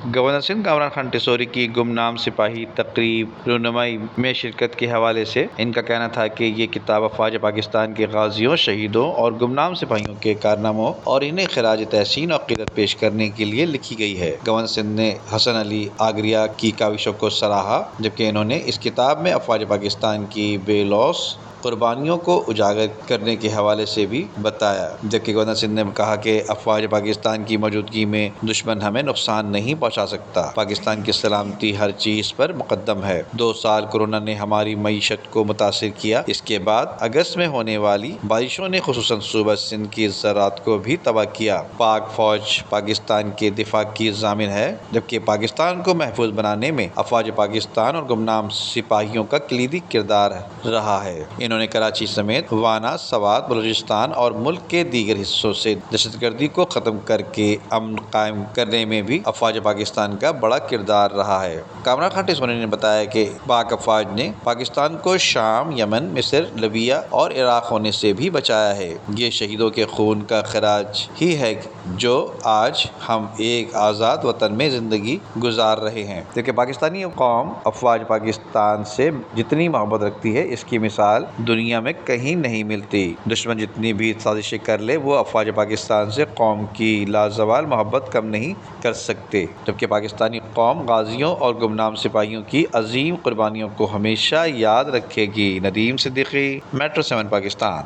Governor Sindh Kamran Khan Tessori کی گمنام سپاہی تقریب رونمائی میں شرکت کے حوالے سے ان کا کہنا تھا کہ یہ کتاب افواج پاکستان کے غازیوں، شہیدوں اور گمنام سپاہیوں کے کارناموں اور انہیں خراج تحسین اور عقیدت پیش کرنے کے لیے لکھی گئی ہے۔ گورنر سندھ نے حسن علی آگریا کی کاوشوں کو سراہا، جبکہ انہوں نے اس کتاب میں افواج پاکستان کی بے لوث قربانیوں کو اجاگر کرنے کے حوالے سے بھی بتایا، جبکہ گورنر سندھ نے کہا کہ افواج پاکستان کی موجودگی میں دشمن ہمیں نقصان نہیں پہنچا سکتا۔ پاکستان کی سلامتی ہر چیز پر مقدم ہے۔ 2 سال کورونا نے ہماری معیشت کو متاثر کیا۔ اس کے بعد اگست میں ہونے والی بارشوں نے خصوصاً صوبہ سندھ کی زراعت کو بھی تباہ کیا۔ پاک فوج پاکستان کے دفاع کی ضامن ہے، جبکہ پاکستان کو محفوظ بنانے میں افواج پاکستان اور گمنام سپاہیوں کا کلیدی کردار رہا ہے۔ انہوں نے کراچی سمیت وانا، سوات، بلوچستان اور ملک کے دیگر حصوں سے دہشت گردی کو ختم کر کے امن قائم کرنے میں بھی افواج پاکستان کا بڑا کردار رہا ہے۔ کامران خان ٹیسوری نے بتایا کہ پاک افواج نے پاکستان کو شام، یمن، مصر، لیبیا اور عراق ہونے سے بھی بچایا ہے۔ یہ شہیدوں کے خون کا خراج ہی ہے جو آج ہم ایک آزاد وطن میں زندگی گزار رہے ہیں۔ جبکہ پاکستانی قوم افواج پاکستان سے جتنی محبت رکھتی ہے، اس کی مثال دنیا میں کہیں نہیں ملتی۔ دشمن جتنی بھی سازشیں کر لے، وہ افواج پاکستان سے قوم کی لازوال محبت کم نہیں کر سکتے، جبکہ پاکستانی قوم غازیوں اور گمنام سپاہیوں کی عظیم قربانیوں کو ہمیشہ یاد رکھے گی۔ ندیم صدیقی، میٹرو 7 پاکستان۔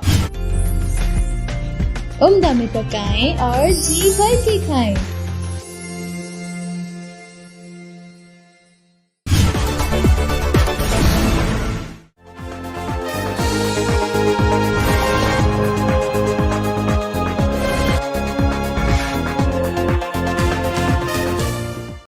عمدہ میں پکائیں اور جی بھر کے کھائیں۔